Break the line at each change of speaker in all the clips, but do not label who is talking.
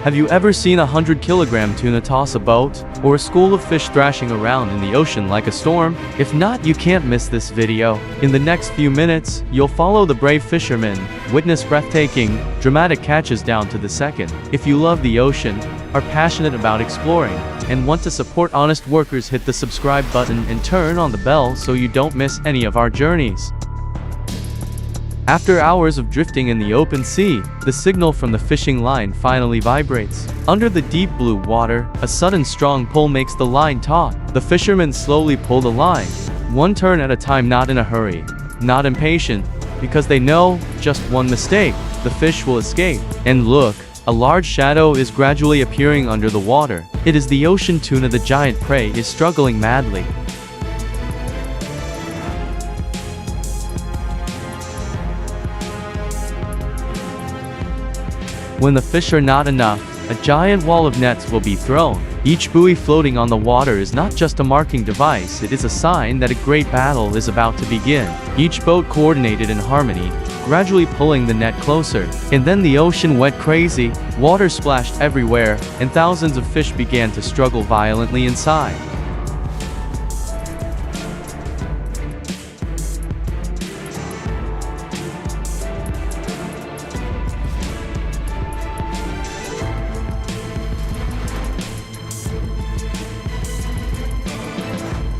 Have you ever seen a 100-kilogram tuna toss a boat, or a school of fish thrashing around in the ocean like a storm? If not, you can't miss this video. In the next few minutes, you'll follow the brave fishermen, witness breathtaking, dramatic catches down to the second. If you love the ocean, are passionate about exploring, and want to support honest workers, hit the subscribe button and turn on the bell so you don't miss any of our journeys. After hours of drifting in the open sea, the signal from the fishing line finally vibrates. Under the deep blue water, a sudden strong pull makes the line taut. The fishermen slowly pull the line, one turn at a time, not in a hurry, not impatient, because they know, just one mistake, the fish will escape. And look, a large shadow is gradually appearing under the water. It is the ocean tuna. The giant prey is struggling madly. When the fish are not enough, a giant wall of nets will be thrown. Each buoy floating on the water is not just a marking device, it is a sign that a great battle is about to begin. Each boat coordinated in harmony, gradually pulling the net closer. And then the ocean went crazy, water splashed everywhere, and thousands of fish began to struggle violently inside.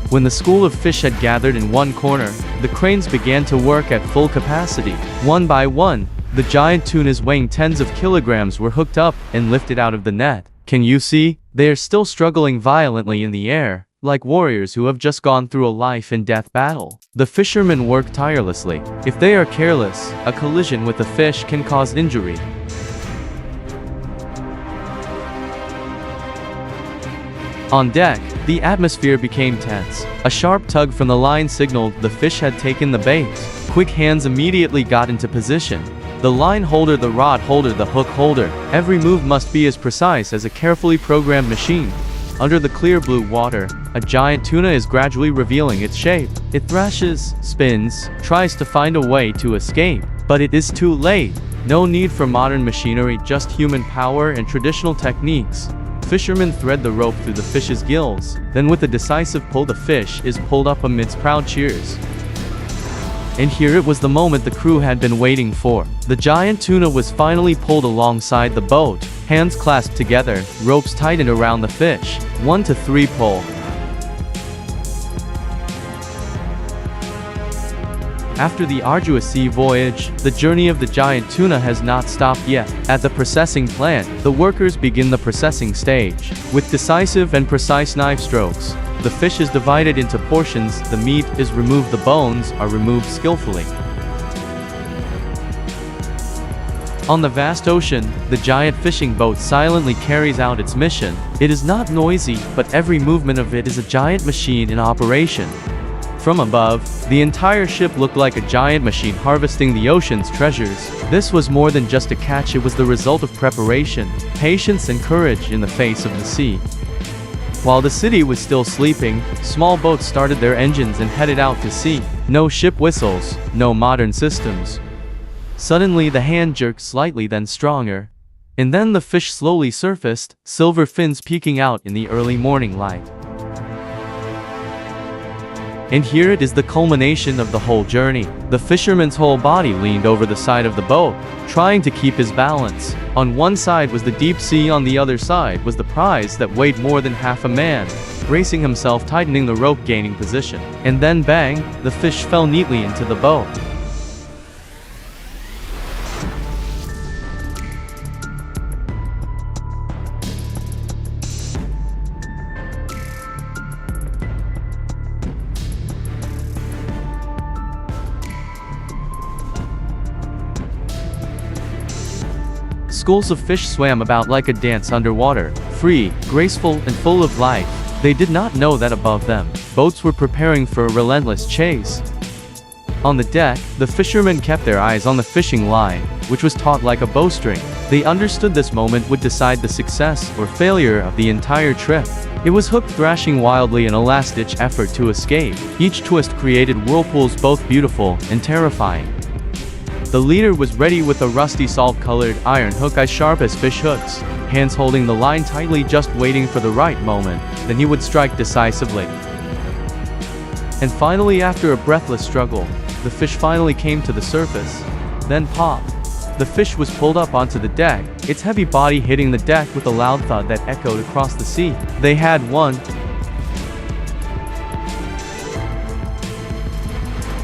When the school of fish had gathered in one corner, the cranes began to work at full capacity. One by one, the giant tunas weighing tens of kilograms were hooked up and lifted out of the net. Can you see? They are still struggling violently in the air, like warriors who have just gone through a life and death battle. The fishermen work tirelessly. If they are careless, a collision with the fish can cause injury. On deck, the atmosphere became tense. A sharp tug from the line signaled the fish had taken the bait. Quick hands immediately got into position. The line holder, the rod holder, the hook holder. Every move must be as precise as a carefully programmed machine. Under the clear blue water, a giant tuna is gradually revealing its shape. It thrashes, spins, tries to find a way to escape. But it is too late. No need for modern machinery, just human power and traditional techniques. Fishermen thread the rope through the fish's gills. Then with a decisive pull, the fish is pulled up amidst proud cheers. And here it was, the moment the crew had been waiting for. The giant tuna was finally pulled alongside the boat. Hands clasped together, ropes tightened around the fish. 1 to 3 pull. After the arduous sea voyage, the journey of the giant tuna has not stopped yet. At the processing plant, the workers begin the processing stage. With decisive and precise knife strokes, the fish is divided into portions, the meat is removed, the bones are removed skillfully. On the vast ocean, the giant fishing boat silently carries out its mission. It is not noisy, but every movement of it is a giant machine in operation. From above, the entire ship looked like a giant machine harvesting the ocean's treasures. This was more than just a catch, it was the result of preparation, patience and courage in the face of the sea. While the city was still sleeping, small boats started their engines and headed out to sea. No ship whistles, no modern systems. Suddenly the hand jerked slightly, then stronger. And then the fish slowly surfaced, silver fins peeking out in the early morning light. And here it is, the culmination of the whole journey. The fisherman's whole body leaned over the side of the boat, trying to keep his balance. On one side was the deep sea, on the other side was the prize that weighed more than half a man. Bracing himself, tightening the rope, gaining position. And then bang, the fish fell neatly into the boat. Schools of fish swam about like a dance underwater, free, graceful, and full of life. They did not know that above them, boats were preparing for a relentless chase. On the deck, the fishermen kept their eyes on the fishing line, which was taut like a bowstring. They understood this moment would decide the success or failure of the entire trip. It was hooked, thrashing wildly in a last-ditch effort to escape. Each twist created whirlpools both beautiful and terrifying. The leader was ready with a rusty salt-colored iron hook as sharp as fish hooks. hands holding the line tightly, just waiting for the right moment, then he would strike decisively. And finally, after a breathless struggle, the fish finally came to the surface. Then pop! The fish was pulled up onto the deck, its heavy body hitting the deck with a loud thud that echoed across the sea. They had won.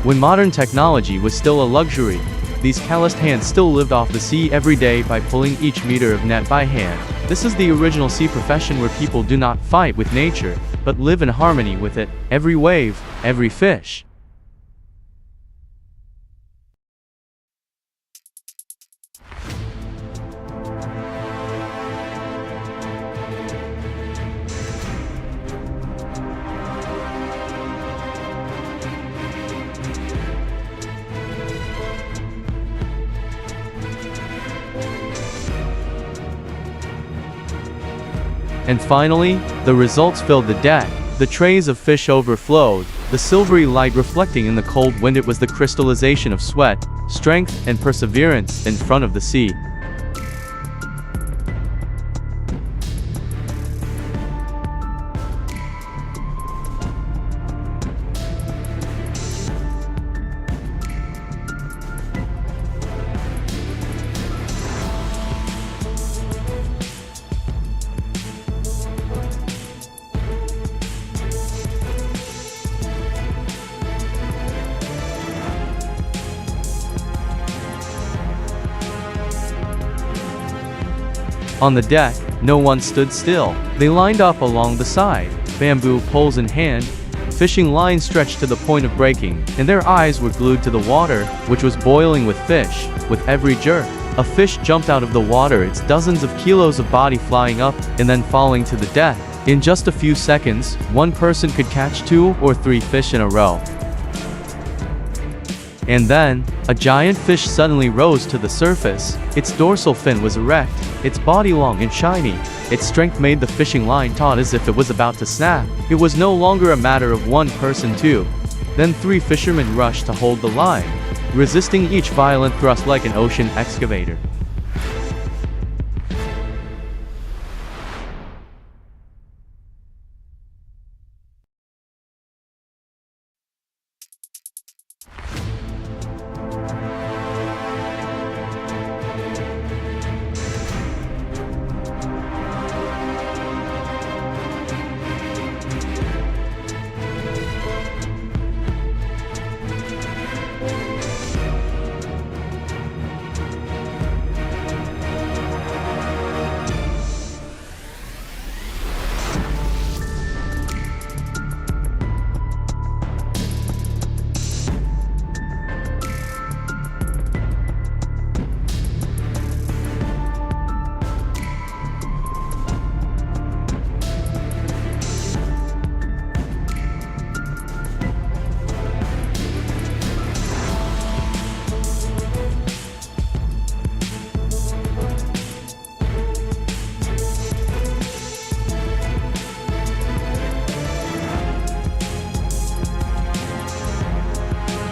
When modern technology was still a luxury, these calloused hands still lived off the sea every day by pulling each meter of net by hand. This is the original sea profession, where people do not fight with nature, but live in harmony with it, every wave, every fish. And finally, the results filled the deck. The trays of fish overflowed, the silvery light reflecting in the cold wind. It was the crystallization of sweat, strength, and perseverance in front of the sea. On the deck, no one stood still. They lined up along the side, bamboo poles in hand, fishing lines stretched to the point of breaking, and their eyes were glued to the water, which was boiling with fish. With every jerk, a fish jumped out of the water, its dozens of kilos of body flying up and then falling to the deck. In just a few seconds, one person could catch 2 or 3 fish in a row. And then, a giant fish suddenly rose to the surface. Its dorsal fin was erect, its body long and shiny. Its strength made the fishing line taut as if it was about to snap. It was no longer a matter of one person, 2. Then 3 fishermen rushed to hold the line, resisting each violent thrust like an ocean excavator.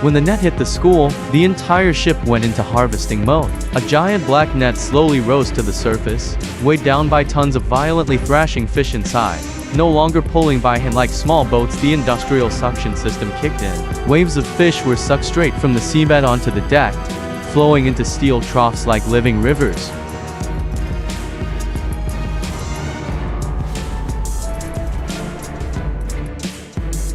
When the net hit the school, the entire ship went into harvesting mode. A giant black net slowly rose to the surface, weighed down by tons of violently thrashing fish inside. No longer pulling by hand like small boats, the industrial suction system kicked in. Waves of fish were sucked straight from the seabed onto the deck, flowing into steel troughs like living rivers.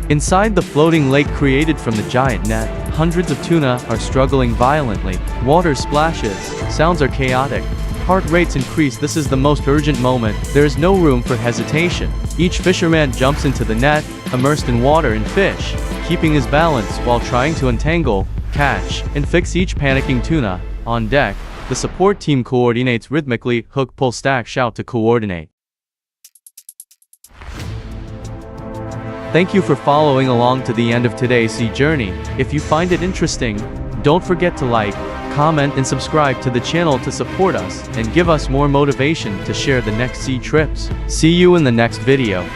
Inside the floating lake created from the giant net, hundreds of tuna are struggling violently. Water splashes, sounds are chaotic, heart rates increase. This is the most urgent moment. There is no room for hesitation. Each fisherman jumps into the net, immersed in water and fish, keeping his balance while trying to untangle, catch, and fix each panicking tuna. On deck, the support team coordinates rhythmically, hook, pull, stack, shout to coordinate. Thank you for following along to the end of today's sea journey. If you find it interesting, don't forget to like, comment, and subscribe to the channel to support us and give us more motivation to share the next sea trips. See you in the next video.